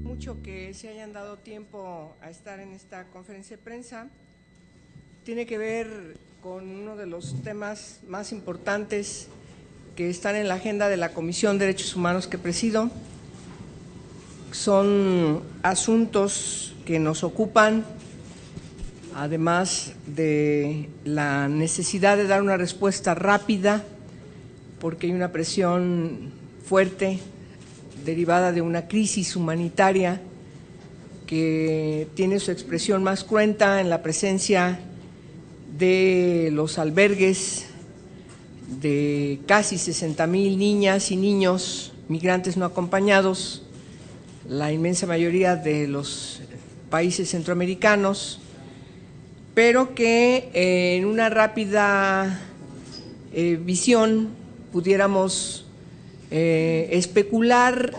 Mucho que se hayan dado tiempo a estar en esta conferencia de prensa. Tiene que ver con uno de los temas más importantes que están en la agenda de la Comisión de Derechos Humanos que presido. Son asuntos que nos ocupan, además de la necesidad de dar una respuesta rápida, porque hay una presión fuerte derivada de una crisis humanitaria que tiene su expresión más cruenta en la presencia de los albergues de casi 60,000 niñas y niños migrantes no acompañados, la inmensa mayoría de los países centroamericanos, pero que en una rápida visión pudiéramos especular,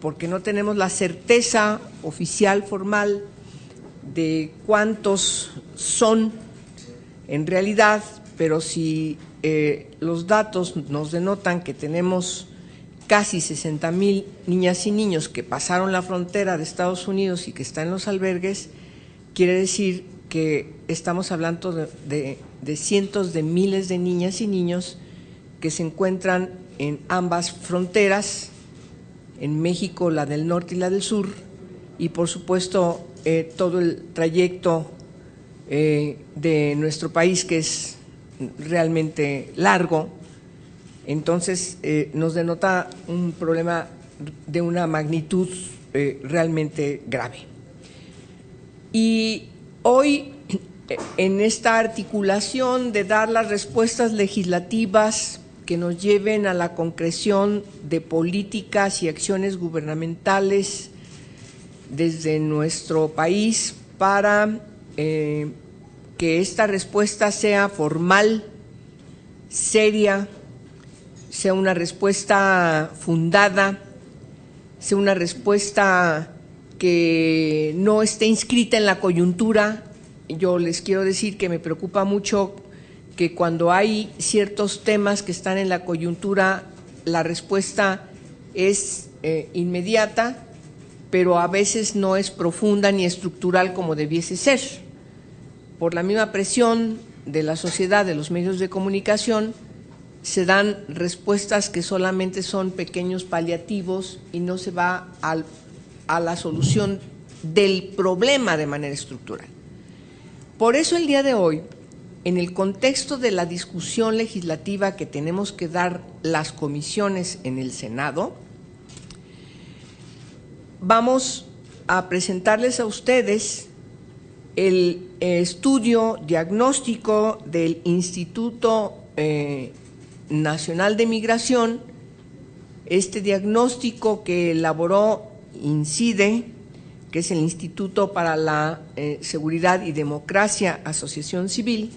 porque no tenemos la certeza oficial, formal, de cuántos son en realidad, pero si los datos nos denotan que tenemos casi 60,000 niñas y niños que pasaron la frontera de Estados Unidos y que están en los albergues, quiere decir que estamos hablando de cientos de miles de niñas y niños que se encuentran en ambas fronteras, en México, la del norte y la del sur, y por supuesto todo el trayecto de nuestro país, que es realmente largo. Entonces nos denota un problema de una magnitud realmente grave. Y hoy, en esta articulación de dar las respuestas legislativas que nos lleven a la concreción de políticas y acciones gubernamentales desde nuestro país para que esta respuesta sea formal, seria, sea una respuesta fundada, sea una respuesta que no esté inscrita en la coyuntura. Yo les quiero decir que me preocupa mucho que cuando hay ciertos temas que están en la coyuntura, la respuesta es inmediata, pero a veces no es profunda ni estructural como debiese ser. Por la misma presión de la sociedad, de los medios de comunicación, se dan respuestas que solamente son pequeños paliativos y no se va a la solución del problema de manera estructural. Por eso el día de hoy, en el contexto de la discusión legislativa que tenemos que dar las comisiones en el Senado, vamos a presentarles a ustedes el estudio diagnóstico del Instituto Nacional de Migración, este diagnóstico que elaboró INCIDE, que es el Instituto para la Seguridad y Democracia, Asociación Civil,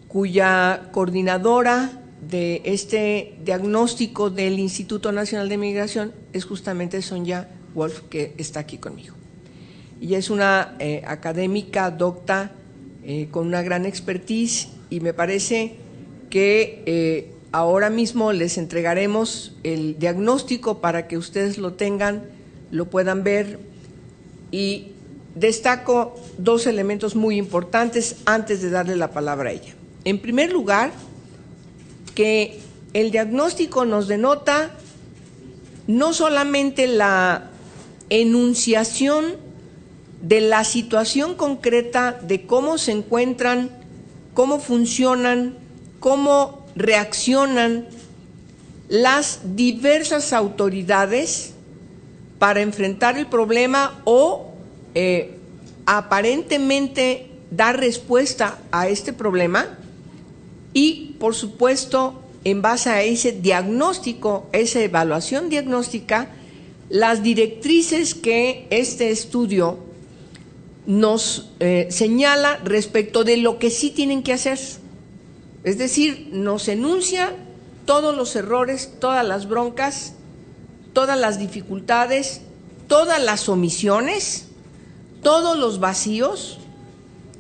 cuya coordinadora de este diagnóstico del Instituto Nacional de Migración es justamente Sonia Wolf, que está aquí conmigo. Ella es una académica docta con una gran expertise, y me parece que ahora mismo les entregaremos el diagnóstico para que ustedes lo tengan, lo puedan ver, y destaco dos elementos muy importantes antes de darle la palabra a ella. En primer lugar, que el diagnóstico nos denota no solamente la enunciación de la situación concreta de cómo se encuentran, cómo funcionan, cómo reaccionan las diversas autoridades para enfrentar el problema o aparentemente dar respuesta a este problema, y por supuesto en base a ese diagnóstico, esa evaluación diagnóstica, las directrices que este estudio nos señala respecto de lo que sí tienen que hacer. Es decir, nos enuncia todos los errores, todas las broncas, todas las dificultades, todas las omisiones, todos los vacíos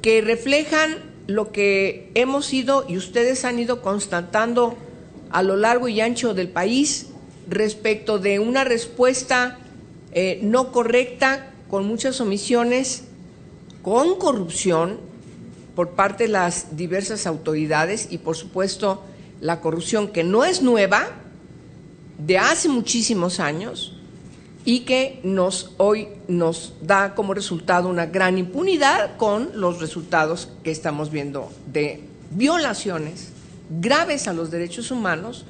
que reflejan lo que hemos ido y ustedes han ido constatando a lo largo y ancho del país, respecto de una respuesta no correcta, con muchas omisiones, con corrupción por parte de las diversas autoridades y, por supuesto, la corrupción que no es nueva, de hace muchísimos años, y que hoy nos da como resultado una gran impunidad con los resultados que estamos viendo de violaciones graves a los derechos humanos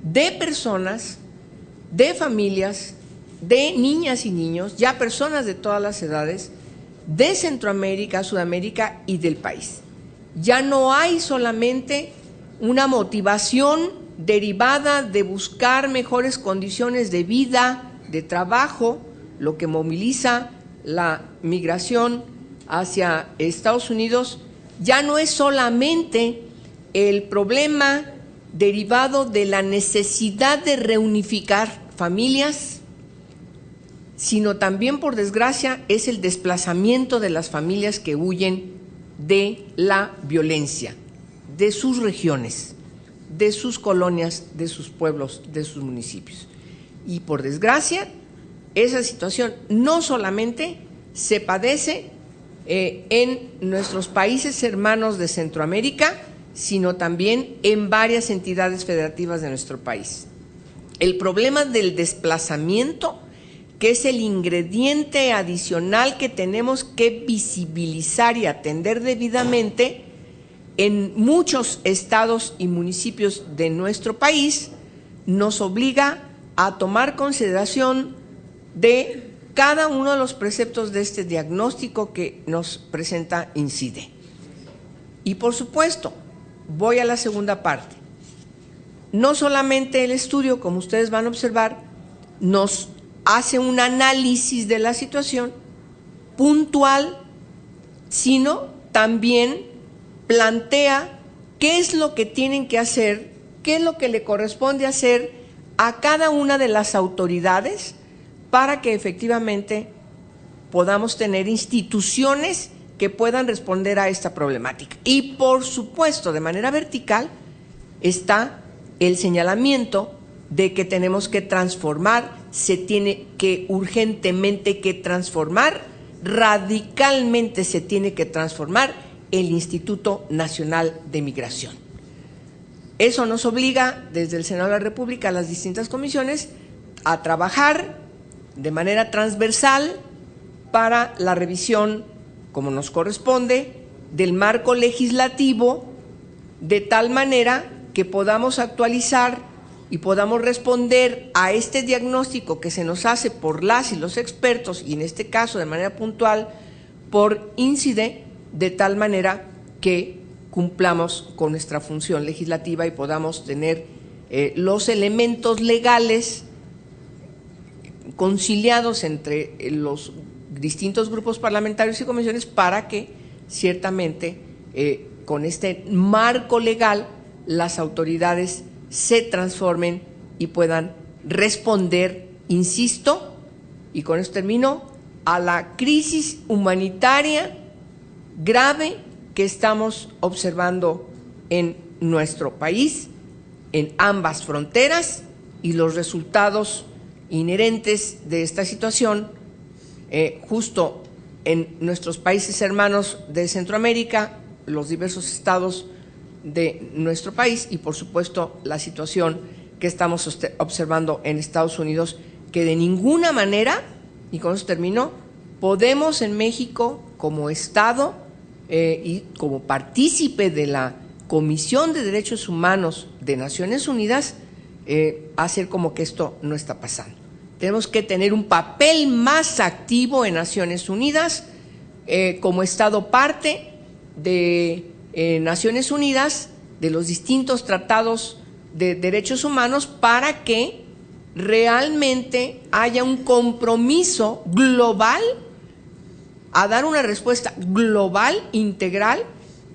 de personas, de familias, de niñas y niños, ya personas de todas las edades, de Centroamérica, Sudamérica y del país. Ya no hay solamente una motivación derivada de buscar mejores condiciones de vida, de trabajo, lo que moviliza la migración hacia Estados Unidos, ya no es solamente el problema derivado de la necesidad de reunificar familias, sino también, por desgracia, es el desplazamiento de las familias que huyen de la violencia, de sus regiones, de sus colonias, de sus pueblos, de sus municipios. Y por desgracia, esa situación no solamente se padece en nuestros países hermanos de Centroamérica, sino también en varias entidades federativas de nuestro país. El problema del desplazamiento, que es el ingrediente adicional que tenemos que visibilizar y atender debidamente en muchos estados y municipios de nuestro país, nos obliga a tomar consideración de cada uno de los preceptos de este diagnóstico que nos presenta INCIDE. Y por supuesto, voy a la segunda parte. No solamente el estudio, como ustedes van a observar, nos hace un análisis de la situación puntual, sino también plantea qué es lo que tienen que hacer, qué es lo que le corresponde hacer a cada una de las autoridades para que efectivamente podamos tener instituciones que puedan responder a esta problemática. Y por supuesto, de manera vertical, está el señalamiento de que tenemos que transformar, se tiene que urgentemente que transformar, radicalmente se tiene que transformar el Instituto Nacional de Migración. Eso nos obliga desde el Senado de la República a las distintas comisiones a trabajar de manera transversal para la revisión, como nos corresponde, del marco legislativo, de tal manera que podamos actualizar y podamos responder a este diagnóstico que se nos hace por las y los expertos, y en este caso de manera puntual por INCIDE, de tal manera que cumplamos con nuestra función legislativa y podamos tener los elementos legales conciliados entre los distintos grupos parlamentarios y comisiones para que ciertamente con este marco legal las autoridades se transformen y puedan responder, insisto, y con esto termino, a la crisis humanitaria grave que estamos observando en nuestro país, en ambas fronteras, y los resultados inherentes de esta situación justo en nuestros países hermanos de Centroamérica, los diversos estados de nuestro país y por supuesto la situación que estamos observando en Estados Unidos, que de ninguna manera, y con eso termino, podemos en México como Estado y como partícipe de la Comisión de Derechos Humanos de Naciones Unidas hacer como que esto no está pasando. Tenemos que tener un papel más activo en Naciones Unidas como Estado parte de Naciones Unidas, de los distintos tratados de derechos humanos, para que realmente haya un compromiso global a dar una respuesta global, integral,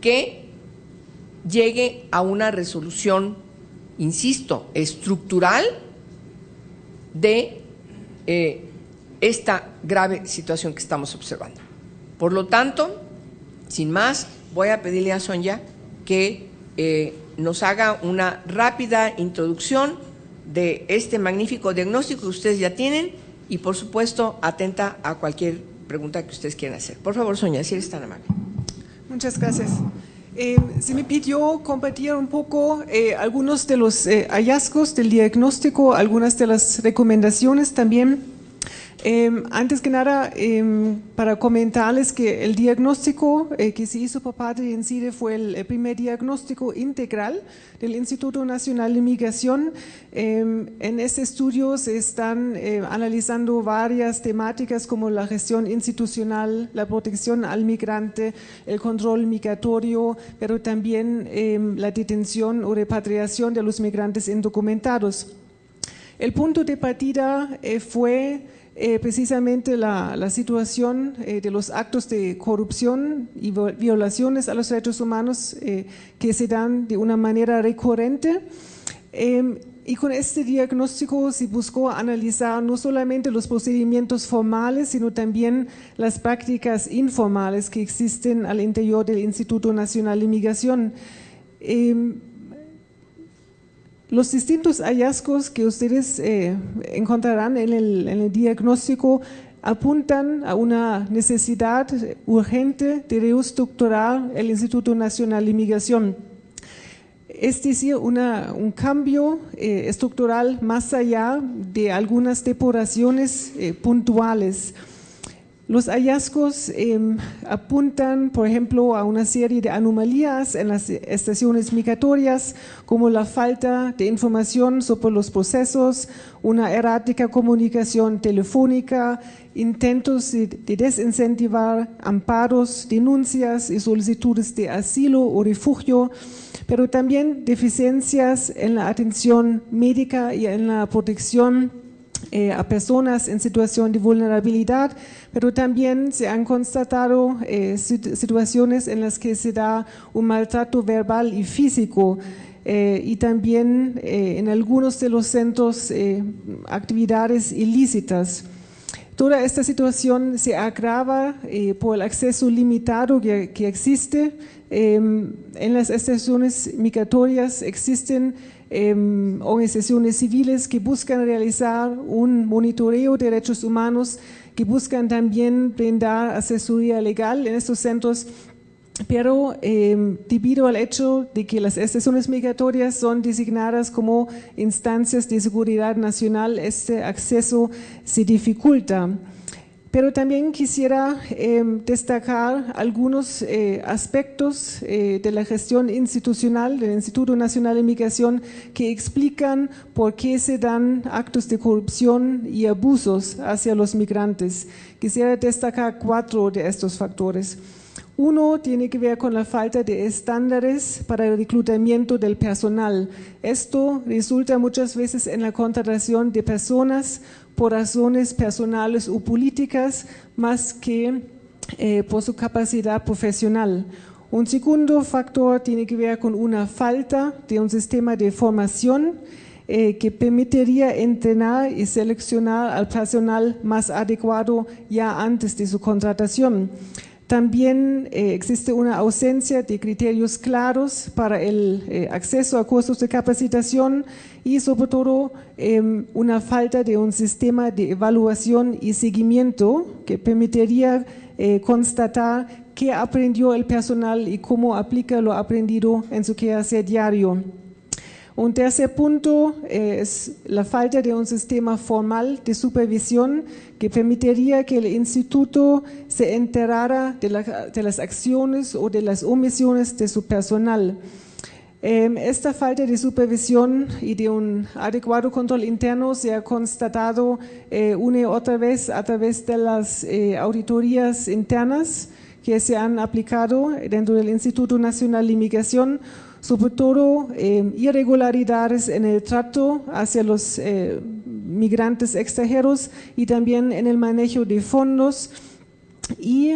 que llegue a una resolución, insisto, estructural de esta grave situación que estamos observando. Por lo tanto, sin más, voy a pedirle a Sonia que nos haga una rápida introducción de este magnífico diagnóstico que ustedes ya tienen y, por supuesto, atenta a cualquier pregunta que ustedes quieran hacer. Por favor, Sonia, si eres tan amable. Muchas gracias. Se me pidió compartir un poco algunos de los hallazgos del diagnóstico, algunas de las recomendaciones también. Antes que nada, para comentarles que el diagnóstico que se hizo por parte de INCIDE fue el primer diagnóstico integral del Instituto Nacional de Migración. En este estudio se están analizando varias temáticas como la gestión institucional, la protección al migrante, el control migratorio, pero también la detención o repatriación de los migrantes indocumentados. El punto de partida fue precisamente la situación de los actos de corrupción y violaciones a los derechos humanos que se dan de una manera recurrente. Y con este diagnóstico se buscó analizar no solamente los procedimientos formales, sino también las prácticas informales que existen al interior del Instituto Nacional de Migración. Los distintos hallazgos que ustedes encontrarán en el diagnóstico apuntan a una necesidad urgente de reestructurar el Instituto Nacional de Migración. Es decir, un cambio estructural más allá de algunas depuraciones puntuales. Los hallazgos apuntan, por ejemplo, a una serie de anomalías en las estaciones migratorias, como la falta de información sobre los procesos, una errática comunicación telefónica, intentos de desincentivar amparos, denuncias y solicitudes de asilo o refugio, pero también deficiencias en la atención médica y en la protección a personas en situación de vulnerabilidad, pero también se han constatado situaciones en las que se da un maltrato verbal y físico y también en algunos de los centros actividades ilícitas. Toda esta situación se agrava por el acceso limitado que existe. En las estaciones migratorias existen organizaciones civiles que buscan realizar un monitoreo de derechos humanos, que buscan también brindar asesoría legal en estos centros, pero debido al hecho de que las estaciones migratorias son designadas como instancias de seguridad nacional, este acceso se dificulta. Pero también quisiera destacar algunos aspectos de la gestión institucional del Instituto Nacional de Migración que explican por qué se dan actos de corrupción y abusos hacia los migrantes. Quisiera destacar 4 de estos factores. Uno tiene que ver con la falta de estándares para el reclutamiento del personal. Esto resulta muchas veces en la contratación de personas por razones personales o políticas más que por su capacidad profesional. Un segundo factor tiene que ver con una falta de un sistema de formación que permitiría entrenar y seleccionar al personal más adecuado ya antes de su contratación. También existe una ausencia de criterios claros para el acceso a cursos de capacitación y sobre todo una falta de un sistema de evaluación y seguimiento que permitiría constatar qué aprendió el personal y cómo aplica lo aprendido en su quehacer diario. Un tercer punto es la falta de un sistema formal de supervisión que permitiría que el instituto se enterara de las acciones o de las omisiones de su personal. Esta falta de supervisión y de un adecuado control interno se ha constatado una y otra vez a través de las auditorías internas que se han aplicado dentro del Instituto Nacional de Migración, sobre todo irregularidades en el trato hacia los migrantes extranjeros y también en el manejo de fondos y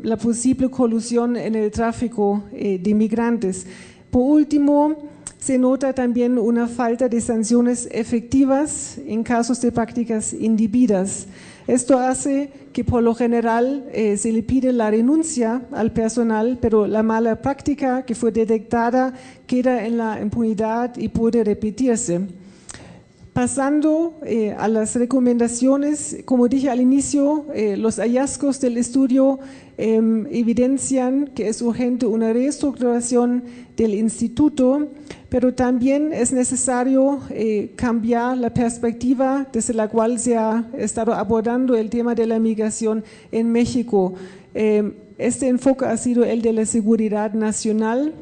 la posible colusión en el tráfico de migrantes. Por último, se nota también una falta de sanciones efectivas en casos de prácticas indebidas. Esto hace que por lo general se le pide la renuncia al personal, pero la mala práctica que fue detectada queda en la impunidad y puede repetirse. Pasando a las recomendaciones, como dije al inicio, los hallazgos del estudio evidencian que es urgente una reestructuración del instituto, pero también es necesario cambiar la perspectiva desde la cual se ha estado abordando el tema de la migración en México. Este enfoque ha sido el de la seguridad nacional.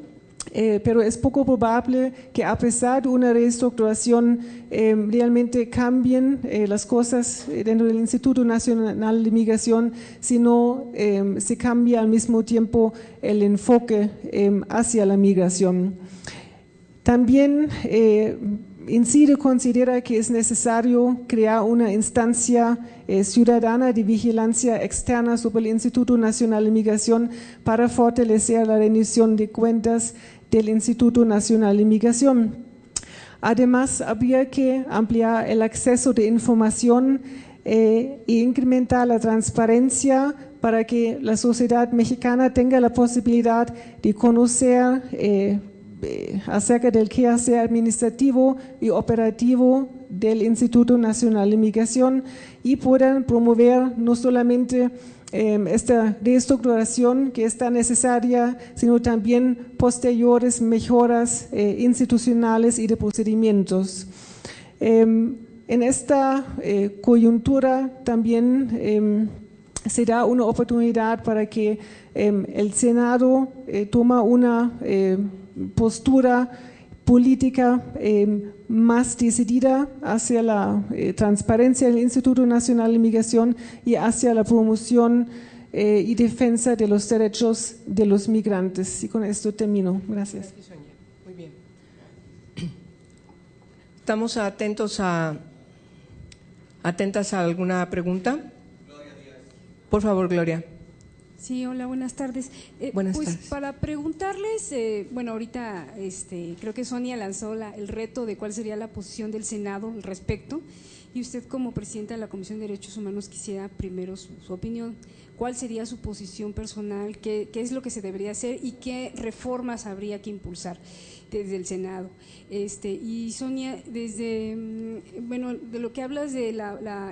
Pero es poco probable que a pesar de una reestructuración realmente cambien las cosas dentro del Instituto Nacional de Migración, sino se cambia al mismo tiempo el enfoque hacia la migración. También INCIDE considera que es necesario crear una instancia ciudadana de vigilancia externa sobre el Instituto Nacional de Migración para fortalecer la rendición de cuentas del Instituto Nacional de Migración. Además, habría que ampliar el acceso de información e incrementar la transparencia para que la sociedad mexicana tenga la posibilidad de conocer acerca del quehacer administrativo y operativo del Instituto Nacional de Migración y puedan promover no solamente esta reestructuración que está necesaria, sino también posteriores mejoras institucionales y de procedimientos. En esta coyuntura también se da una oportunidad para que el Senado tome una postura política más decidida hacia la transparencia del Instituto Nacional de Migración y hacia la promoción y defensa de los derechos de los migrantes. Y con esto termino. Gracias. Gracias, Sonia. Muy bien. ¿Estamos atentas a alguna pregunta? Gloria Díaz. Por favor, Gloria. Sí, hola, buenas tardes. Buenas pues tardes. Para preguntarles, bueno, ahorita creo que Sonia lanzó el reto de cuál sería la posición del Senado al respecto, y usted como presidenta de la Comisión de Derechos Humanos quisiera primero su opinión. ¿Cuál sería su posición personal? ¿Qué es lo que se debería hacer y qué reformas habría que impulsar desde el Senado? Y Sonia, desde, bueno, de lo que hablas de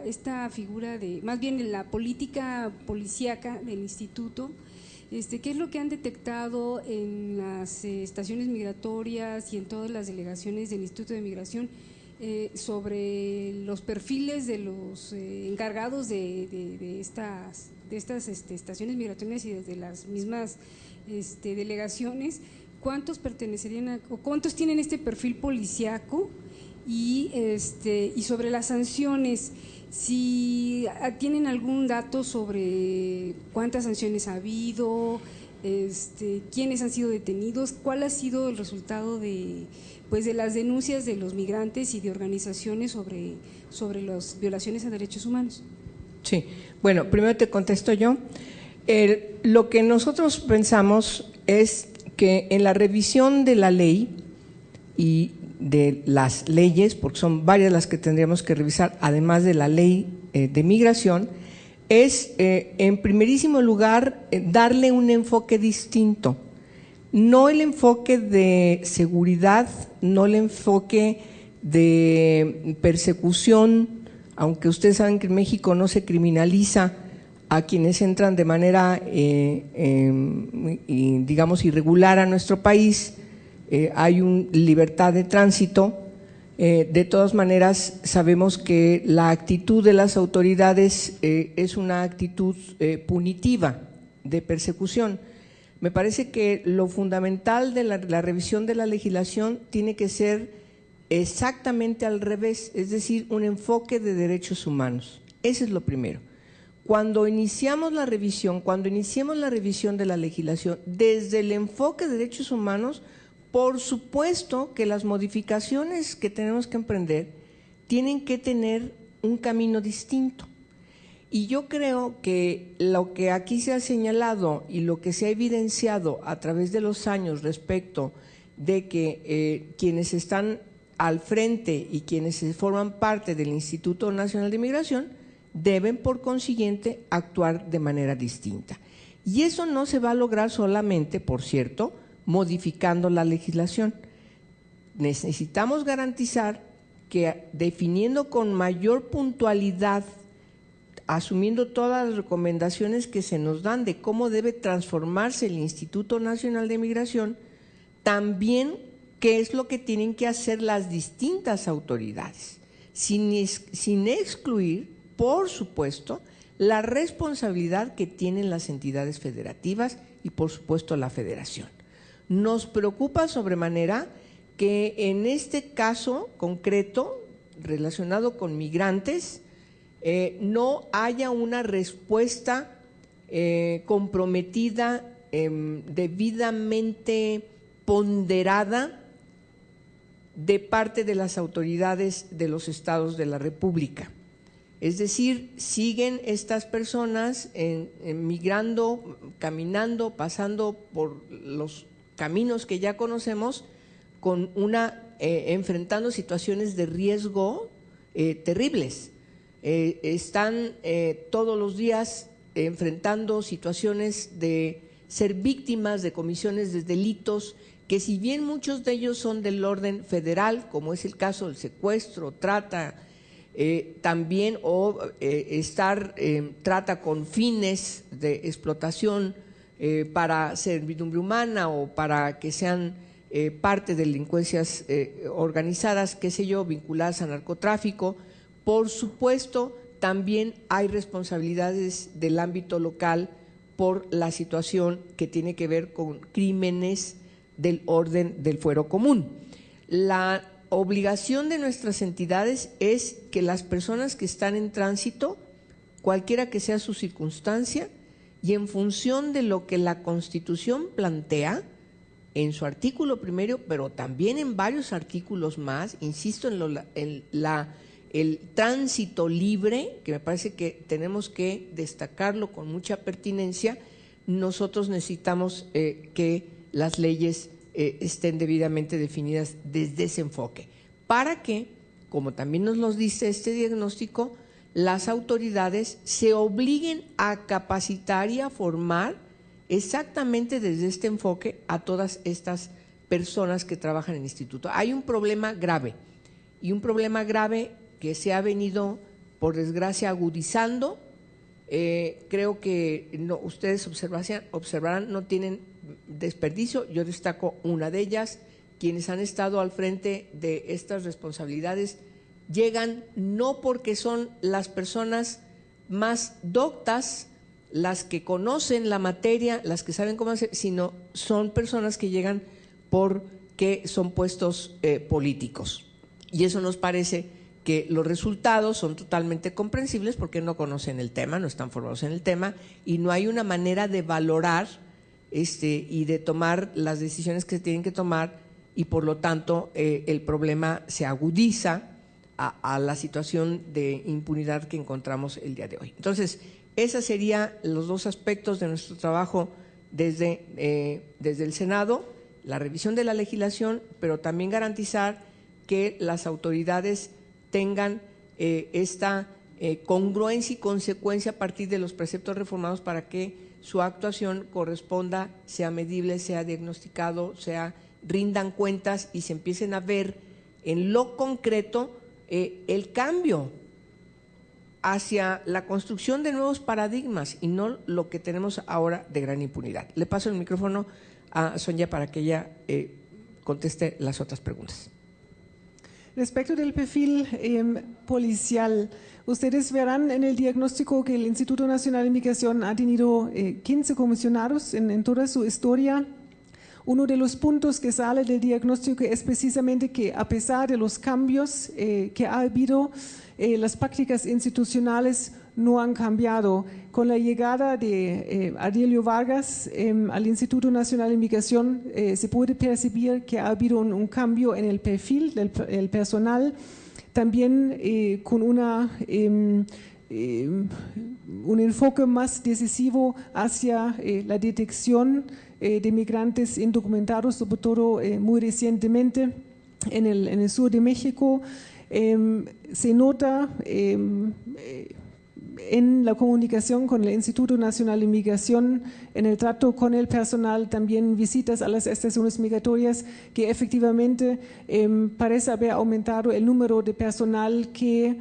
esta figura de, más bien de la política policíaca del instituto, ¿qué es lo que han detectado en las estaciones migratorias y en todas las delegaciones del Instituto de Migración sobre los perfiles de los encargados de estas estaciones migratorias y desde las mismas delegaciones? ¿Cuántos pertenecerían o cuántos tienen este perfil policíaco? Y sobre las sanciones, si tienen algún dato sobre cuántas sanciones ha habido, quiénes han sido detenidos, cuál ha sido el resultado de las denuncias de los migrantes y de organizaciones sobre las violaciones a derechos humanos. Sí, bueno, primero te contesto yo. Lo que nosotros pensamos es que en la revisión de la ley y de las leyes, porque son varias las que tendríamos que revisar, además de la ley de migración, es en primerísimo lugar darle un enfoque distinto, no el enfoque de seguridad, no el enfoque de persecución, aunque ustedes saben que en México no se criminaliza a quienes entran de manera, digamos, irregular a nuestro país, hay una libertad de tránsito. De todas maneras, sabemos que la actitud de las autoridades es una actitud punitiva, de persecución. Me parece que lo fundamental de la revisión de la legislación tiene que ser exactamente al revés, es decir, un enfoque de derechos humanos. Ese es lo primero. Cuando iniciemos la revisión de la legislación desde el enfoque de derechos humanos, por supuesto que las modificaciones que tenemos que emprender tienen que tener un camino distinto. Y yo creo que lo que aquí se ha señalado y lo que se ha evidenciado a través de los años respecto de que quienes están al frente y quienes forman parte del Instituto Nacional de Migración deben por consiguiente actuar de manera distinta. Y eso no se va a lograr solamente, por cierto, modificando la legislación. Necesitamos garantizar que definiendo con mayor puntualidad, asumiendo todas las recomendaciones que se nos dan de cómo debe transformarse el Instituto Nacional de Migración, también qué es lo que tienen que hacer las distintas autoridades, sin excluir, por supuesto, la responsabilidad que tienen las entidades federativas y, por supuesto, la Federación. Nos preocupa sobremanera que en este caso concreto, relacionado con migrantes, no haya una respuesta comprometida, debidamente ponderada de parte de las autoridades de los estados de la República. Es decir, siguen estas personas migrando, caminando, pasando por los caminos que ya conocemos, con enfrentando situaciones de riesgo terribles. Están todos los días enfrentando situaciones de ser víctimas de comisiones de delitos que, si bien muchos de ellos son del orden federal, como es el caso del secuestro, trata, también trata con fines de explotación para servidumbre humana o para que sean parte de delincuencias organizadas, qué sé yo, vinculadas a narcotráfico. Por supuesto, también hay responsabilidades del ámbito local por la situación que tiene que ver con crímenes del orden del fuero común. La obligación de nuestras entidades es que las personas que están en tránsito, cualquiera que sea su circunstancia, y en función de lo que la Constitución plantea en su artículo primero, pero también en varios artículos más, insisto en el tránsito libre, que me parece que tenemos que destacarlo con mucha pertinencia. Nosotros necesitamos que las leyes estén debidamente definidas desde ese enfoque, para que, como también nos lo dice este diagnóstico, las autoridades se obliguen a capacitar y a formar exactamente desde este enfoque a todas estas personas que trabajan en el instituto. Hay un problema grave, y un problema grave que se ha venido, por desgracia, agudizando. Creo que ustedes observarán, no tienen desperdicio. Yo destaco una de ellas: quienes han estado al frente de estas responsabilidades llegan no porque son las personas más doctas, las que conocen la materia, las que saben cómo hacer, sino son personas que llegan porque son puestos políticos. Y eso nos parece que los resultados son totalmente comprensibles porque no conocen el tema, no están formados en el tema, y no hay una manera de valorar y de tomar las decisiones que se tienen que tomar, y por lo tanto el problema se agudiza a la situación de impunidad que encontramos el día de hoy. Entonces, esos serían los dos aspectos de nuestro trabajo desde el Senado: la revisión de la legislación, pero también garantizar que las autoridades tengan esta congruencia y consecuencia a partir de los preceptos reformados, para que su actuación corresponda, sea medible, sea diagnosticado, rindan cuentas y se empiecen a ver en lo concreto el cambio hacia la construcción de nuevos paradigmas y no lo que tenemos ahora de gran impunidad. Le paso el micrófono a Sonia para que ella conteste las otras preguntas. Respecto del perfil policial, ustedes verán en el diagnóstico que el Instituto Nacional de Migración ha tenido 15 comisionados en toda su historia. Uno de los puntos que sale del diagnóstico es precisamente que, a pesar de los cambios que ha habido, las prácticas institucionales no han cambiado. Con la llegada de Ardilio Vargas al Instituto Nacional de Migración, se puede percibir que ha habido un cambio en el perfil del personal, también con un enfoque más decisivo hacia la detección de migrantes indocumentados, sobre todo muy recientemente en el sur de México. Se nota en la comunicación con el Instituto Nacional de Migración, en el trato con el personal, también visitas a las estaciones migratorias, que efectivamente parece haber aumentado el número de personal que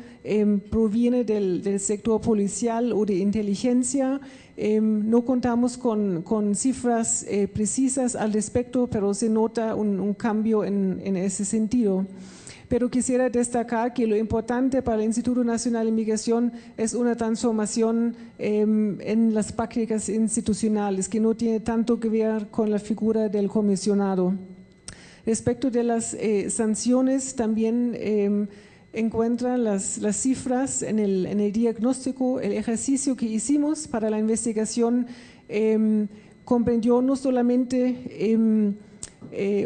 proviene del sector policial o de inteligencia. No contamos con cifras precisas al respecto, pero se nota un cambio en ese sentido. Pero quisiera destacar que lo importante para el Instituto Nacional de Migración es una transformación en las prácticas institucionales, que no tiene tanto que ver con la figura del comisionado. Respecto de las sanciones, también encuentran las cifras en el diagnóstico. El ejercicio que hicimos para la investigación comprendió no solamente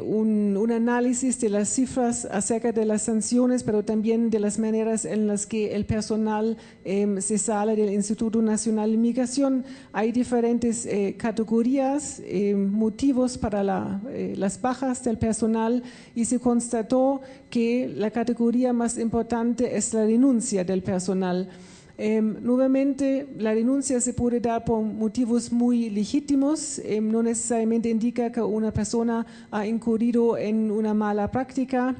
un análisis de las cifras acerca de las sanciones, pero también de las maneras en las que el personal se sale del Instituto Nacional de Migración. Hay diferentes categorías, motivos para las bajas del personal, y se constató que la categoría más importante es la renuncia del personal. Nuevamente, la renuncia se puede dar por motivos muy legítimos, no necesariamente indica que una persona ha incurrido en una mala práctica,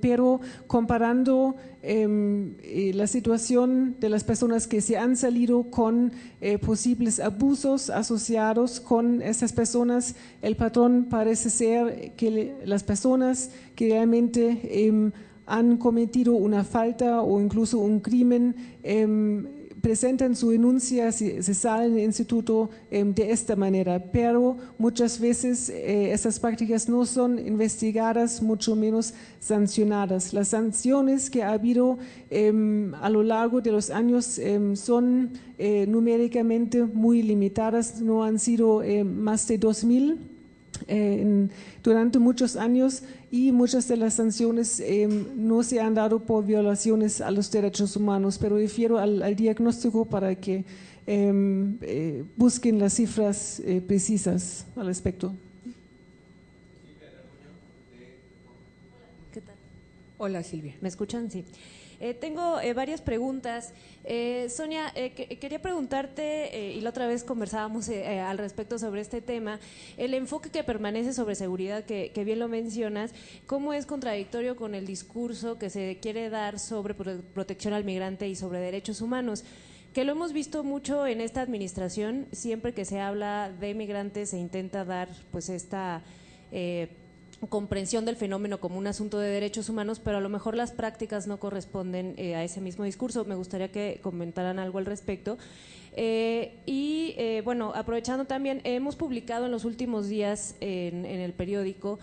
pero comparando la situación de las personas que se han salido con posibles abusos asociados con estas personas, el patrón parece ser que las personas que realmente han cometido una falta o incluso un crimen, presentan su denuncia, se salen del instituto de esta manera, pero muchas veces estas prácticas no son investigadas, mucho menos sancionadas. Las sanciones que ha habido a lo largo de los años son numéricamente muy limitadas, no han sido más de 2.000 durante muchos años, y muchas de las sanciones no se han dado por violaciones a los derechos humanos, pero refiero al diagnóstico para que busquen las cifras precisas al respecto. ¿Qué tal? Hola, Silvia. ¿Me escuchan? Sí. Tengo varias preguntas. Sonia, quería preguntarte, y la otra vez conversábamos al respecto sobre este tema, el enfoque que permanece sobre seguridad, que bien lo mencionas, ¿cómo es contradictorio con el discurso que se quiere dar sobre protección al migrante y sobre derechos humanos? Que lo hemos visto mucho en esta administración, siempre que se habla de migrantes se intenta dar pues esta comprensión del fenómeno como un asunto de derechos humanos, pero a lo mejor las prácticas no corresponden a ese mismo discurso. Me gustaría que comentaran algo al respecto. Bueno, aprovechando también, hemos publicado en los últimos días en el periódico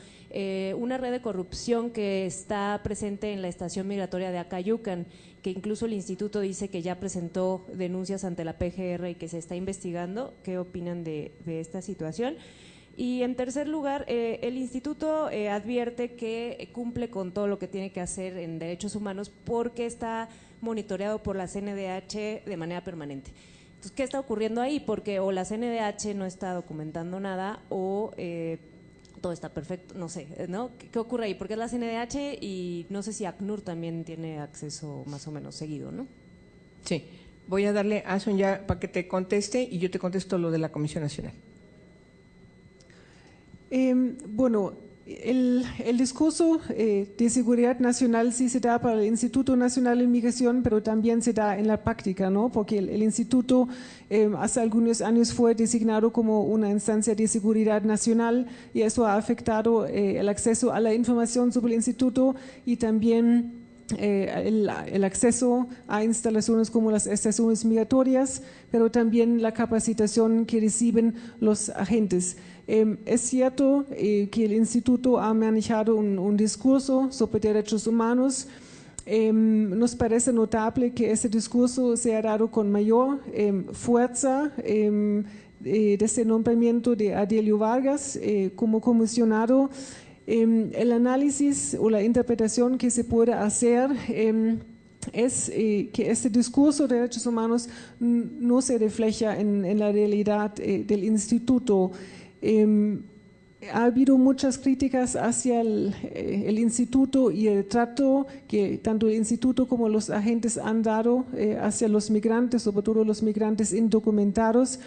una red de corrupción que está presente en la estación migratoria de Acayucan, que incluso el instituto dice que ya presentó denuncias ante la PGR y que se está investigando. ¿Qué opinan de esta situación? Y en tercer lugar, el instituto advierte que cumple con todo lo que tiene que hacer en derechos humanos porque está monitoreado por la CNDH de manera permanente. Entonces, ¿qué está ocurriendo ahí? Porque o la CNDH no está documentando nada o todo está perfecto, no sé, ¿no? ¿Qué ocurre ahí? Porque es la CNDH y no sé si ACNUR también tiene acceso más o menos seguido, ¿no? Sí, voy a darle a Sonia para que te conteste y yo te contesto lo de la Comisión Nacional. Bueno, el discurso de seguridad nacional sí se da para el Instituto Nacional de Migración, pero también se da en la práctica, ¿no? Porque el instituto hace algunos años fue designado como una instancia de seguridad nacional y eso ha afectado el acceso a la información sobre el instituto y también el acceso a instalaciones como las estaciones migratorias, pero también la capacitación que reciben los agentes. Es cierto que el instituto ha manejado un discurso sobre derechos humanos. Nos parece notable que ese discurso se ha dado con mayor fuerza desde el nombramiento de Adelio Vargas como comisionado. El análisis o la interpretación que se puede hacer es que este discurso de derechos humanos no se refleja en la realidad del instituto. ha habido muchas críticas hacia el instituto y el trato que tanto el instituto como los agentes han dado hacia los migrantes, sobre todo los migrantes indocumentados.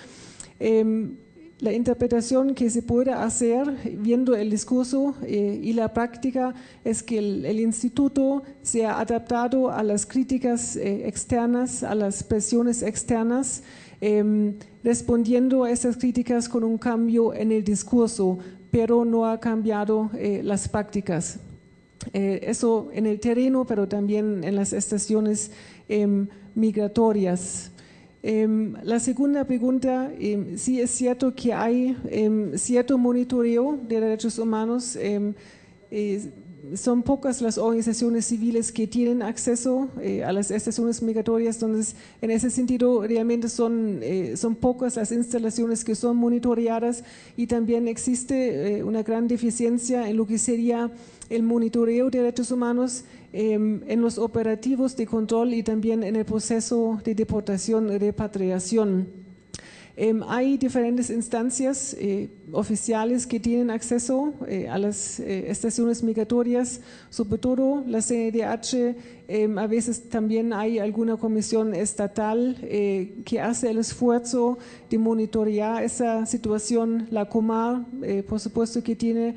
La interpretación que se puede hacer viendo el discurso y la práctica es que el instituto se ha adaptado a las críticas externas, a las presiones externas, respondiendo a esas críticas con un cambio en el discurso, pero no ha cambiado las prácticas. Eso en el terreno, pero también en las estaciones migratorias. La segunda pregunta, sí es cierto que hay cierto monitoreo de derechos humanos. Son pocas las organizaciones civiles que tienen acceso a las estaciones migratorias, entonces en ese sentido realmente son pocas las instalaciones que son monitoreadas y también existe una gran deficiencia en lo que sería el monitoreo de derechos humanos en los operativos de control y también en el proceso de deportación y repatriación. Hay diferentes instancias oficiales que tienen acceso a las estaciones migratorias, sobre todo la CNDH. A veces también hay alguna comisión estatal que hace el esfuerzo de monitorear esa situación. La Comar, por supuesto, que tiene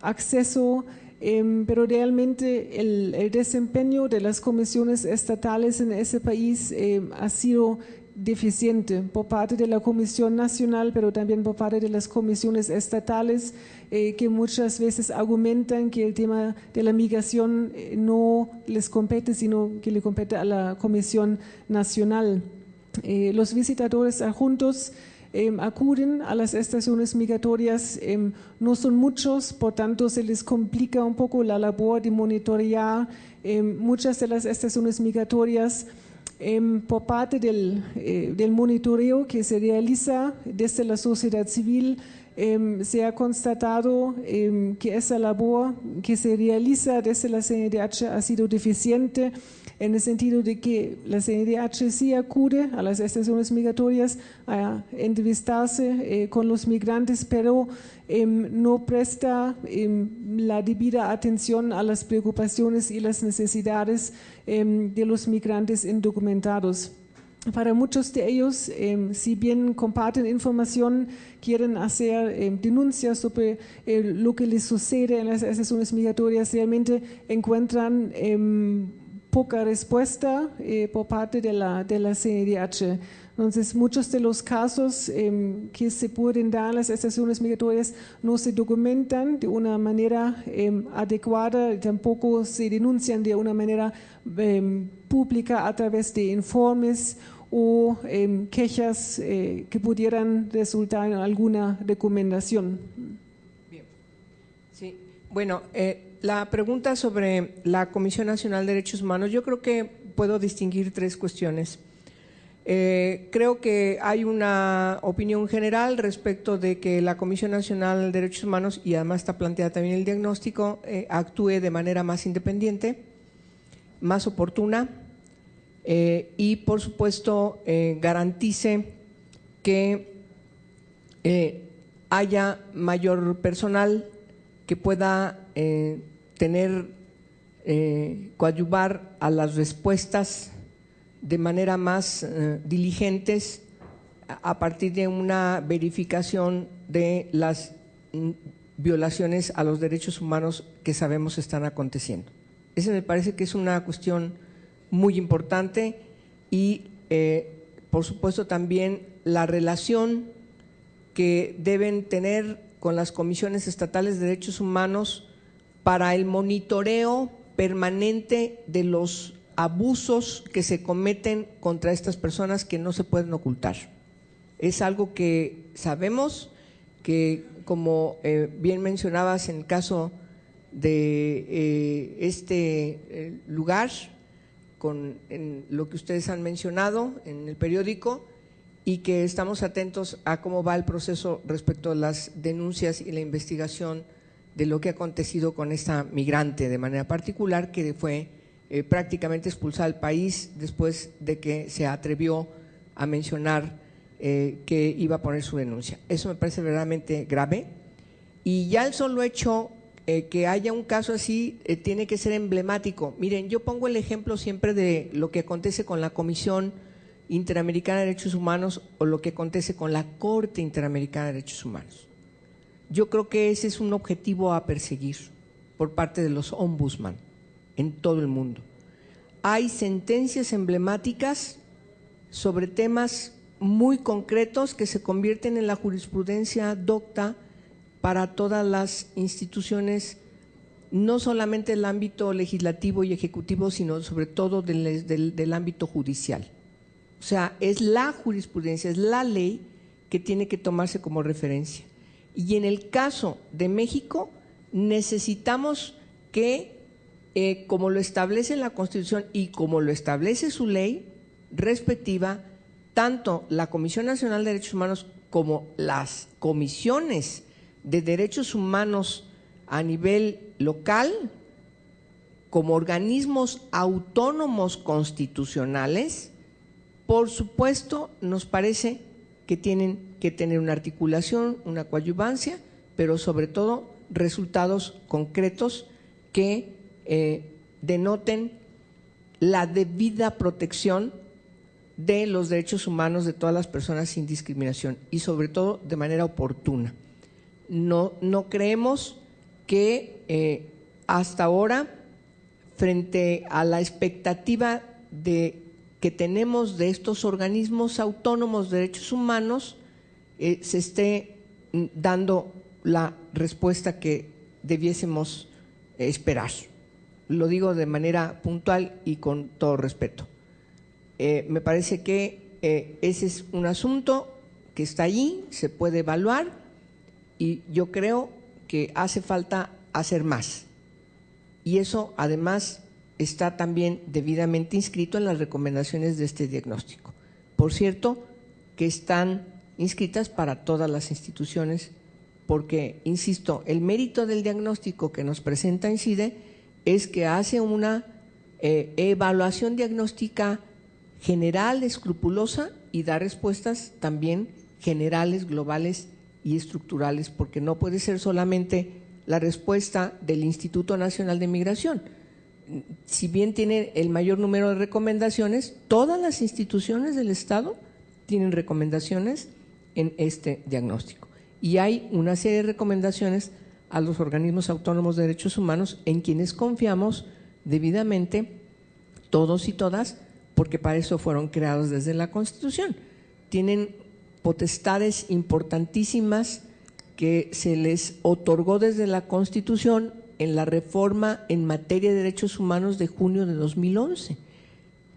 acceso. Pero realmente el desempeño de las comisiones estatales en ese país ha sido deficiente por parte de la Comisión Nacional, pero también por parte de las comisiones estatales que muchas veces argumentan que el tema de la migración no les compete, sino que le compete a la Comisión Nacional. Los visitadores adjuntos acuden a las estaciones migratorias, no son muchos, por tanto se les complica un poco la labor de monitorear muchas de las estaciones migratorias. Por parte del monitoreo que se realiza desde la sociedad civil, se ha constatado que esa labor que se realiza desde la CNDH ha sido deficiente, en el sentido de que la CNDH sí acude a las estaciones migratorias a entrevistarse con los migrantes, pero no presta la debida atención a las preocupaciones y las necesidades de los migrantes indocumentados. Para muchos de ellos, si bien comparten información, quieren hacer denuncias sobre lo que les sucede en las estaciones migratorias, realmente encuentran poca respuesta por parte de la CNDH. Entonces, muchos de los casos que se pueden dar en las estaciones migratorias no se documentan de una manera adecuada, tampoco se denuncian de una manera pública a través de informes o quejas que pudieran resultar en alguna recomendación. Bien. Sí. Bueno, la pregunta sobre la Comisión Nacional de Derechos Humanos, yo creo que puedo distinguir tres cuestiones. Creo que hay una opinión general respecto de que la Comisión Nacional de Derechos Humanos, y además está planteada también el diagnóstico, actúe de manera más independiente, más oportuna y, por supuesto, garantice que haya mayor personal que pueda coadyuvar a las respuestas de manera más diligentes a partir de una verificación de las violaciones a los derechos humanos que sabemos están aconteciendo. Esa me parece que es una cuestión muy importante y, por supuesto, también la relación que deben tener con las comisiones estatales de derechos humanos para el monitoreo permanente de los abusos que se cometen contra estas personas que no se pueden ocultar. Es algo que sabemos que, como bien mencionabas en el caso de este lugar, en lo que ustedes han mencionado en el periódico, y que estamos atentos a cómo va el proceso respecto a las denuncias y la investigación de lo que ha acontecido con esta migrante de manera particular, que fue prácticamente expulsada del país después de que se atrevió a mencionar que iba a poner su denuncia. Eso me parece verdaderamente grave Y ya el solo hecho que haya un caso así tiene que ser emblemático. Miren, yo pongo el ejemplo siempre de lo que acontece con la Comisión Interamericana de Derechos Humanos o lo que acontece con la Corte Interamericana de Derechos Humanos. Yo creo que ese es un objetivo a perseguir por parte de los ombudsman en todo el mundo. Hay sentencias emblemáticas sobre temas muy concretos que se convierten en la jurisprudencia docta para todas las instituciones, no solamente del ámbito legislativo y ejecutivo, sino sobre todo del ámbito judicial. O sea, es la jurisprudencia, es la ley que tiene que tomarse como referencia. Y en el caso de México, necesitamos que, como lo establece la Constitución y como lo establece su ley respectiva, tanto la Comisión Nacional de Derechos Humanos como las comisiones de derechos humanos a nivel local, como organismos autónomos constitucionales, por supuesto, nos parece que tienen que tener una articulación, una coadyuvancia, pero sobre todo resultados concretos que denoten la debida protección de los derechos humanos de todas las personas sin discriminación y sobre todo de manera oportuna. No creemos que hasta ahora, frente a la expectativa que tenemos de estos organismos autónomos de derechos humanos, se esté dando la respuesta que debiésemos esperar. Lo digo de manera puntual y con todo respeto. Me parece que ese es un asunto que está allí, se puede evaluar y yo creo que hace falta hacer más. Y eso además está también debidamente inscrito en las recomendaciones de este diagnóstico. Por cierto, que están inscritas para todas las instituciones porque, insisto, el mérito del diagnóstico que nos presenta INCIDE es que hace una evaluación diagnóstica general, escrupulosa y da respuestas también generales, globales y estructurales, porque no puede ser solamente la respuesta del Instituto Nacional de Migración. Si bien tiene el mayor número de recomendaciones, todas las instituciones del Estado tienen recomendaciones en este diagnóstico. Y hay una serie de recomendaciones a los organismos autónomos de derechos humanos en quienes confiamos debidamente todos y todas, porque para eso fueron creados desde la Constitución. Tienen potestades importantísimas que se les otorgó desde la Constitución en la reforma en materia de derechos humanos de junio de 2011.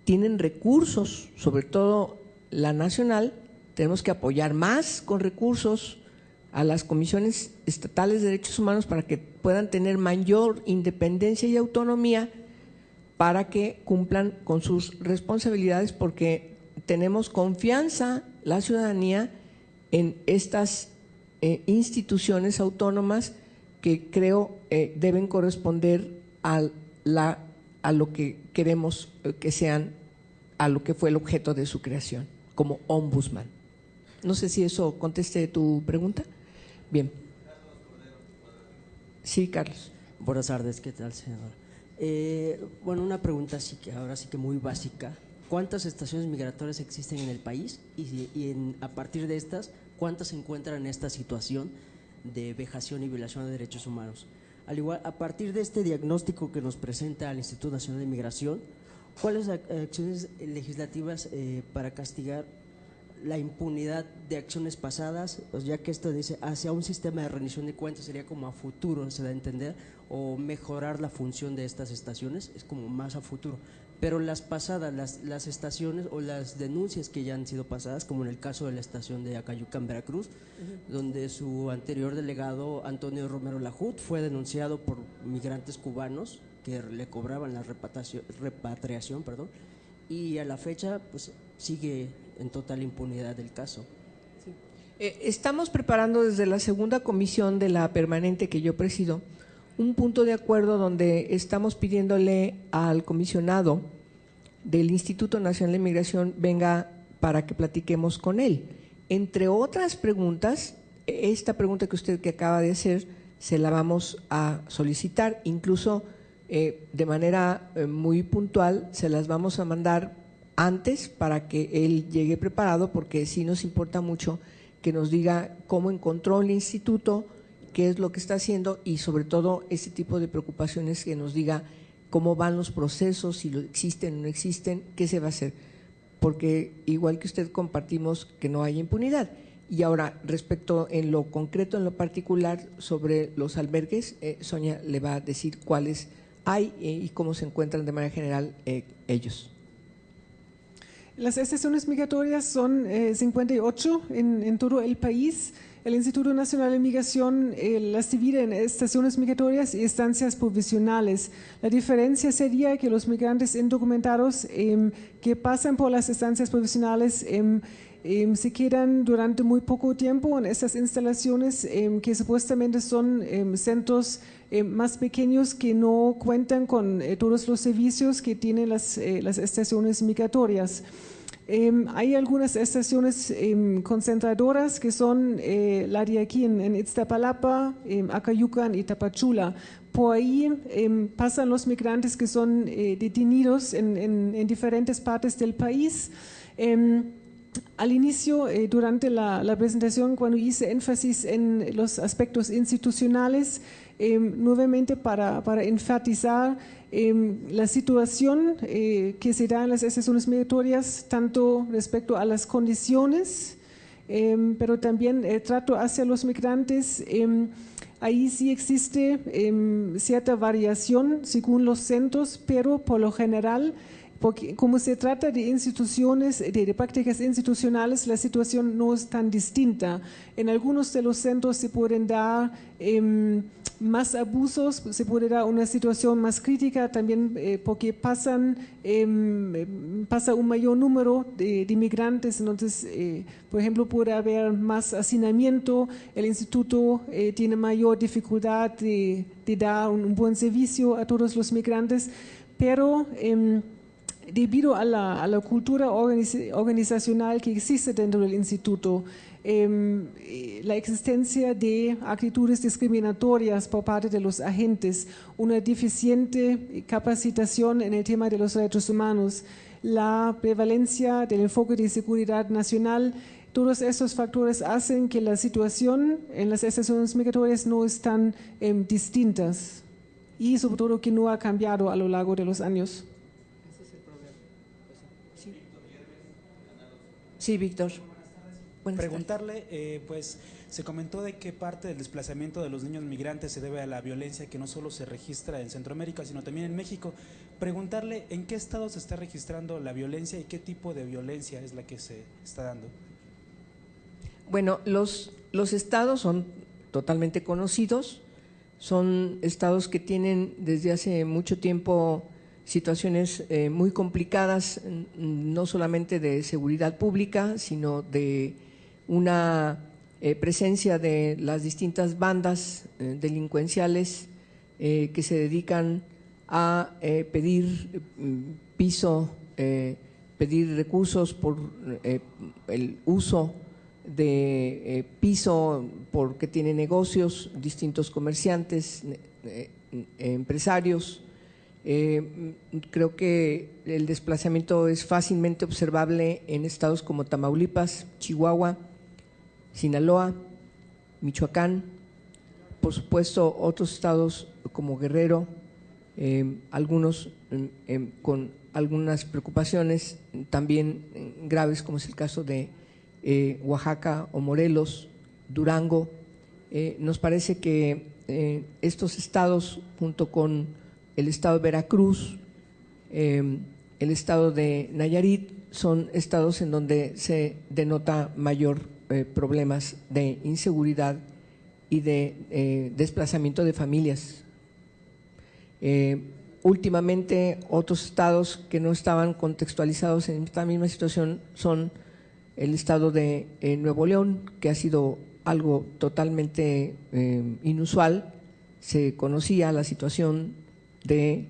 Tienen recursos, sobre todo la nacional, tenemos que apoyar más con recursos a las comisiones estatales de derechos humanos para que puedan tener mayor independencia y autonomía para que cumplan con sus responsabilidades, porque tenemos confianza la ciudadanía en estas instituciones autónomas que creo deben corresponder a lo que queremos que sean, a lo que fue el objeto de su creación, como ombudsman. No sé si eso conteste tu pregunta. Bien. Sí, Carlos. Buenas tardes, ¿qué tal, senadora? Bueno, una pregunta sí que ahora sí que muy básica. ¿Cuántas estaciones migratorias existen en el país? A partir de estas, ¿cuántas se encuentran en esta situación de vejación y violación de derechos humanos? Al igual, a partir de este diagnóstico que nos presenta el Instituto Nacional de Migración, ¿cuáles acciones legislativas para castigar la impunidad de acciones pasadas, pues ya que esto dice hacia un sistema de rendición de cuentas, sería como a futuro, se da a entender, o mejorar la función de estas estaciones, es como más a futuro, pero las pasadas, las estaciones o las denuncias que ya han sido pasadas, como en el caso de la estación de Acayucan, Veracruz, donde su anterior delegado Antonio Romero Lajut fue denunciado por migrantes cubanos que le cobraban la repatriación, y a la fecha pues sigue en total impunidad del caso. Sí. Estamos preparando desde la segunda comisión de la permanente que yo presido un punto de acuerdo donde estamos pidiéndole al comisionado del Instituto Nacional de Migración venga para que platiquemos con él. Entre otras preguntas, esta pregunta que usted que acaba de hacer se la vamos a solicitar, incluso de manera muy puntual se las vamos a mandar antes para que él llegue preparado, porque sí nos importa mucho que nos diga cómo encontró el instituto, qué es lo que está haciendo y sobre todo ese tipo de preocupaciones, que nos diga cómo van los procesos, si existen o no existen, qué se va a hacer, porque igual que usted compartimos que no haya impunidad. Y ahora, respecto en lo concreto, en lo particular, sobre los albergues, Sonia le va a decir cuáles hay y cómo se encuentran de manera general ellos. Las estaciones migratorias son 58 en todo el país. El Instituto Nacional de Migración las divide en estaciones migratorias y estancias provisionales. La diferencia sería que los migrantes indocumentados que pasan por las estancias provisionales se quedan durante muy poco tiempo en estas instalaciones que supuestamente son centros más pequeños que no cuentan con todos los servicios que tienen las estaciones migratorias. Hay algunas estaciones concentradoras que son la de aquí en Iztapalapa, Acayucan y Tapachula. Por ahí pasan los migrantes que son detenidos en diferentes partes del país. Al inicio, durante la presentación, cuando hice énfasis en los aspectos institucionales, nuevamente para enfatizar la situación que se da en las estaciones migratorias, tanto respecto a las condiciones, pero también el trato hacia los migrantes. Ahí sí existe cierta variación según los centros, pero por lo general, porque como se trata de instituciones, de prácticas institucionales, la situación no es tan distinta. En algunos de los centros se pueden dar más abusos, se puede dar una situación más crítica también porque pasa un mayor número de inmigrantes, entonces por ejemplo puede haber más hacinamiento, el instituto tiene mayor dificultad de dar un buen servicio a todos los migrantes, pero debido a la cultura organizacional que existe dentro del instituto, la existencia de actitudes discriminatorias por parte de los agentes, una deficiente capacitación en el tema de los derechos humanos, la prevalencia del enfoque de seguridad nacional, todos estos factores hacen que la situación en las estaciones migratorias no es tan distintas y sobre todo que no ha cambiado a lo largo de los años. Sí, Víctor. Preguntarle, pues se comentó de que parte del desplazamiento de los niños migrantes se debe a la violencia que no solo se registra en Centroamérica, sino también en México. Preguntarle en qué estado se está registrando la violencia y qué tipo de violencia es la que se está dando. Bueno, los estados son totalmente conocidos, son estados que tienen desde hace mucho tiempo situaciones muy complicadas, no solamente de seguridad pública, sino de una presencia de las distintas bandas delincuenciales que se dedican a pedir piso, pedir recursos por el uso de piso, porque tienen negocios, distintos comerciantes, empresarios. Creo que el desplazamiento es fácilmente observable en estados como Tamaulipas, Chihuahua, Sinaloa, Michoacán, por supuesto otros estados como Guerrero, algunos con algunas preocupaciones también graves, como es el caso de Oaxaca o Morelos, Durango. Nos parece que estos estados, junto con el estado de Veracruz, el estado de Nayarit, son estados en donde se denota mayor problemas de inseguridad y de desplazamiento de familias. Últimamente, otros estados que no estaban contextualizados en esta misma situación son el estado de Nuevo León, que ha sido algo totalmente inusual. Se conocía la situación de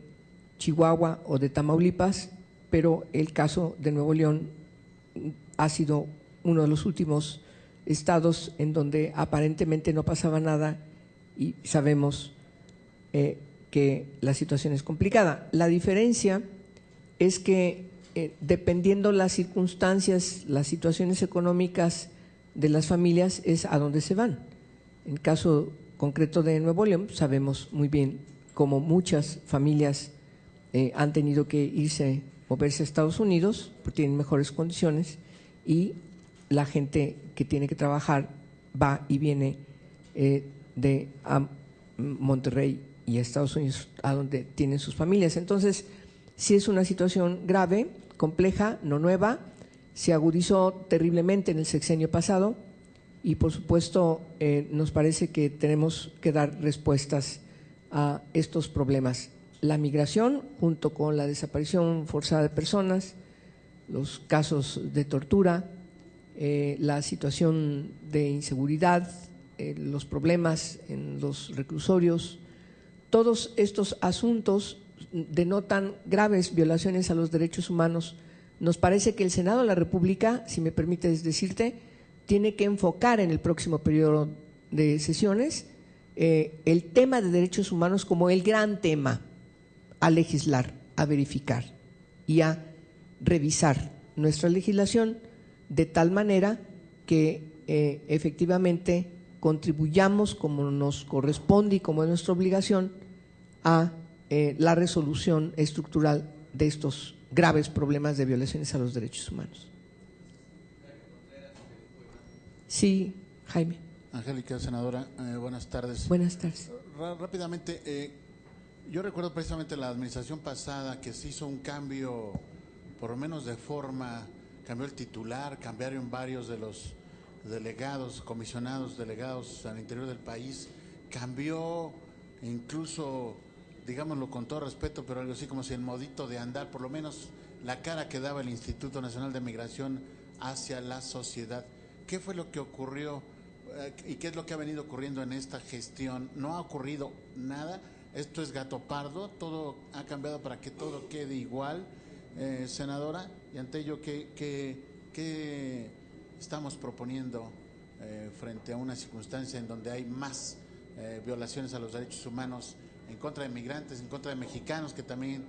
Chihuahua o de Tamaulipas, pero el caso de Nuevo León ha sido uno de los últimos estados en donde aparentemente no pasaba nada y sabemos que la situación es complicada. La diferencia es que dependiendo las circunstancias, las situaciones económicas de las familias, es a dónde se van. En el caso concreto de Nuevo León, sabemos muy bien cómo muchas familias han tenido que irse, moverse a Estados Unidos, porque tienen mejores condiciones, y la gente que tiene que trabajar va y viene de Monterrey y a Estados Unidos, a donde tienen sus familias. Entonces, sí es una situación grave, compleja, no nueva, se agudizó terriblemente en el sexenio pasado y, por supuesto, nos parece que tenemos que dar respuestas a estos problemas. La migración, junto con la desaparición forzada de personas, los casos de tortura, la situación de inseguridad, los problemas en los reclusorios, todos estos asuntos denotan graves violaciones a los derechos humanos. Nos parece que el Senado de la República, si me permites decirte, tiene que enfocar en el próximo periodo de sesiones el tema de derechos humanos como el gran tema a legislar, a verificar y a revisar nuestra legislación de tal manera que efectivamente contribuyamos como nos corresponde y como es nuestra obligación a la resolución estructural de estos graves problemas de violaciones a los derechos humanos. Sí, Jaime. Angélica, senadora, buenas tardes. Buenas tardes. Rápidamente, yo recuerdo precisamente la administración pasada que se hizo un cambio, por lo menos de forma, cambió el titular, cambiaron varios de los delegados, comisionados, delegados al interior del país, cambió incluso, digámoslo con todo respeto, pero algo así como si el modito de andar, por lo menos la cara que daba el Instituto Nacional de Migración hacia la sociedad. ¿Qué fue lo que ocurrió y qué es lo que ha venido ocurriendo en esta gestión? ¿No ha ocurrido nada? ¿Esto es gato pardo? ¿Todo ha cambiado para que todo quede igual, senadora? Y ante ello, ¿qué estamos proponiendo frente a una circunstancia en donde hay más violaciones a los derechos humanos en contra de migrantes, en contra de mexicanos que también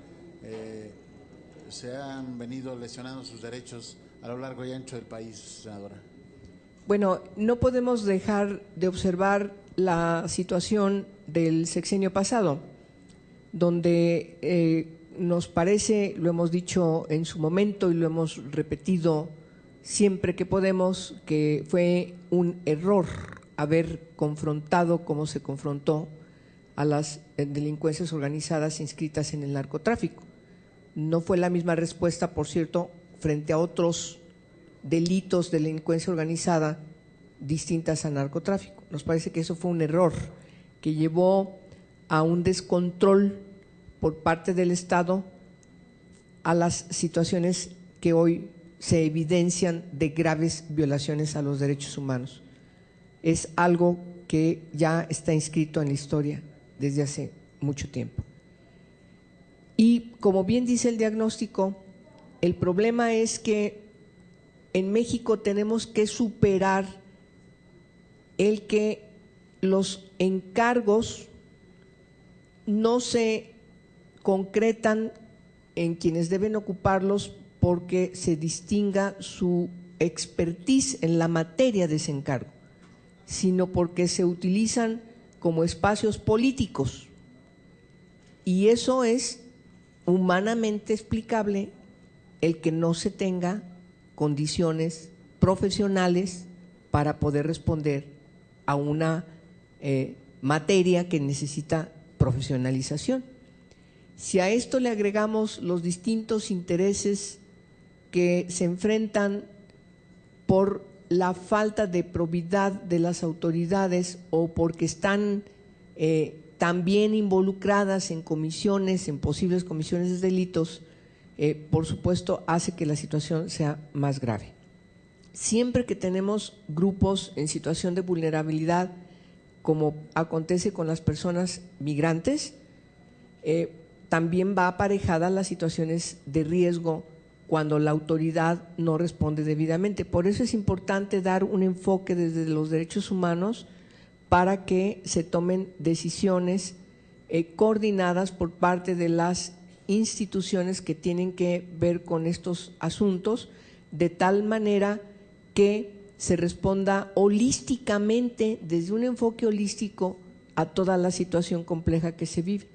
se han venido lesionando sus derechos a lo largo y ancho del país, senadora? Bueno, no podemos dejar de observar la situación del sexenio pasado, donde nos parece, lo hemos dicho en su momento y lo hemos repetido siempre que podemos, que fue un error haber confrontado como se confrontó a las delincuencias organizadas inscritas en el narcotráfico. No fue la misma respuesta, por cierto, frente a otros delitos de delincuencia organizada distintas al narcotráfico. Nos parece que eso fue un error que llevó a un descontrol por parte del Estado a las situaciones que hoy se evidencian de graves violaciones a los derechos humanos. Es algo que ya está inscrito en la historia desde hace mucho tiempo. Y como bien dice el diagnóstico, el problema es que en México tenemos que superar el que los encargos no se concretan en quienes deben ocuparlos porque se distinga su expertise en la materia de ese encargo, sino porque se utilizan como espacios políticos. Y eso es humanamente explicable, el que no se tenga condiciones profesionales para poder responder a una materia que necesita profesionalización. Si a esto le agregamos los distintos intereses que se enfrentan por la falta de probidad de las autoridades o porque están también involucradas en comisiones, en posibles comisiones de delitos, por supuesto hace que la situación sea más grave. Siempre que tenemos grupos en situación de vulnerabilidad, como acontece con las personas migrantes, también va aparejada las situaciones de riesgo cuando la autoridad no responde debidamente. Por eso es importante dar un enfoque desde los derechos humanos para que se tomen decisiones coordinadas por parte de las instituciones que tienen que ver con estos asuntos, de tal manera que se responda holísticamente, desde un enfoque holístico, a toda la situación compleja que se vive.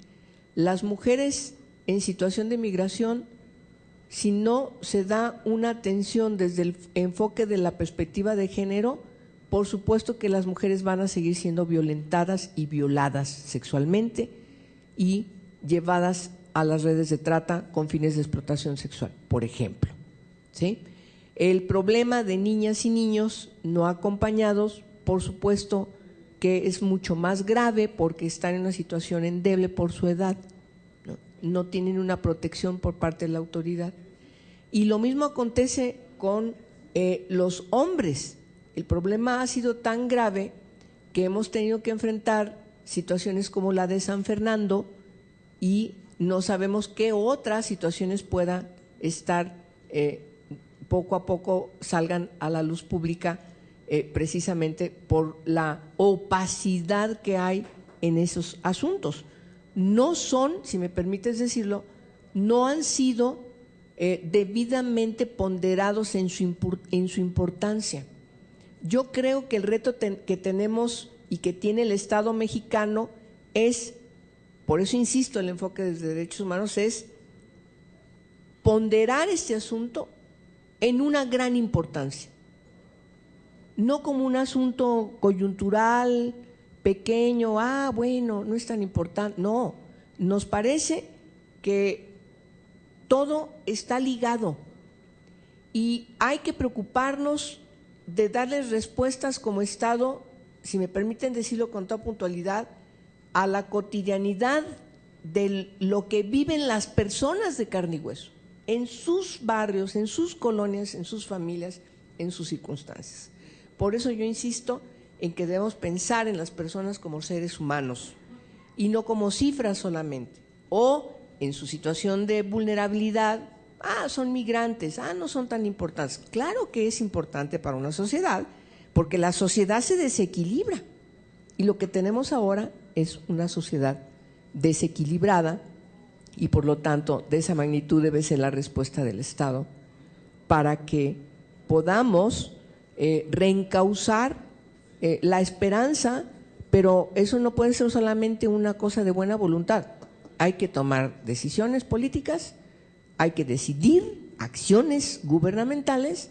Las mujeres en situación de migración, si no se da una atención desde el enfoque de la perspectiva de género, por supuesto que las mujeres van a seguir siendo violentadas y violadas sexualmente y llevadas a las redes de trata con fines de explotación sexual, por ejemplo, ¿sí? El problema de niñas y niños no acompañados, por supuesto que es mucho más grave porque están en una situación endeble por su edad, no tienen una protección por parte de la autoridad. Y lo mismo acontece con los hombres. El problema ha sido tan grave que hemos tenido que enfrentar situaciones como la de San Fernando y no sabemos qué otras situaciones puedan estar poco a poco salgan a la luz pública precisamente por la opacidad que hay en esos asuntos. No son, si me permites decirlo, no han sido debidamente ponderados en su importancia. Yo creo que el reto que tenemos y que tiene el Estado mexicano es, por eso insisto, el enfoque de derechos humanos es ponderar este asunto en una gran importancia, no como un asunto coyuntural, pequeño, bueno, no es tan importante, no, nos parece que todo está ligado y hay que preocuparnos de darles respuestas como Estado, si me permiten decirlo con toda puntualidad, a la cotidianidad de lo que viven las personas de carne y hueso, en sus barrios, en sus colonias, en sus familias, en sus circunstancias. Por eso yo insisto en que debemos pensar en las personas como seres humanos y no como cifras solamente, o en su situación de vulnerabilidad, son migrantes, no son tan importantes. Claro que es importante para una sociedad, porque la sociedad se desequilibra y lo que tenemos ahora es una sociedad desequilibrada y por lo tanto de esa magnitud debe ser la respuesta del Estado para que podamos reencauzar la esperanza, pero eso no puede ser solamente una cosa de buena voluntad. Hay que tomar decisiones políticas, hay que decidir acciones gubernamentales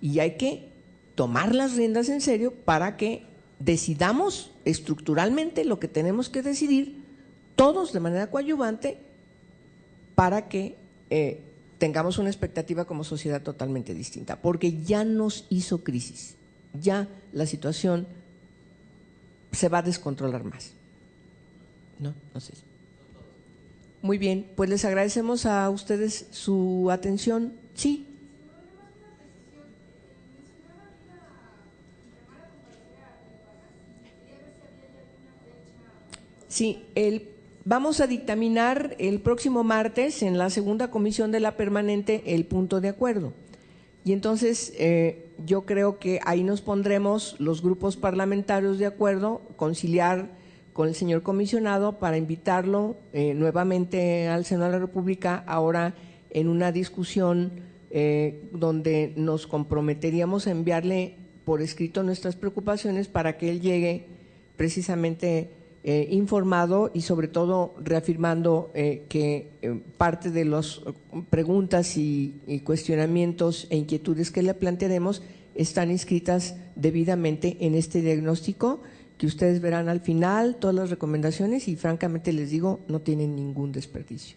y hay que tomar las riendas en serio para que decidamos estructuralmente lo que tenemos que decidir, todos de manera coadyuvante, para que tengamos una expectativa como sociedad totalmente distinta, porque ya nos hizo crisis, ya la situación se va a descontrolar más. ¿No? Entonces, muy bien, pues les agradecemos a ustedes su atención. Sí. Sí, vamos a dictaminar el próximo martes en la segunda comisión de la permanente el punto de acuerdo. Y entonces yo creo que ahí nos pondremos los grupos parlamentarios de acuerdo, conciliar con el señor comisionado para invitarlo nuevamente al Senado de la República, ahora en una discusión donde nos comprometeríamos a enviarle por escrito nuestras preocupaciones para que él llegue precisamente informado y sobre todo reafirmando que parte de las preguntas y cuestionamientos e inquietudes que le plantearemos están inscritas debidamente en este diagnóstico que ustedes verán al final, todas las recomendaciones y francamente les digo, no tienen ningún desperdicio.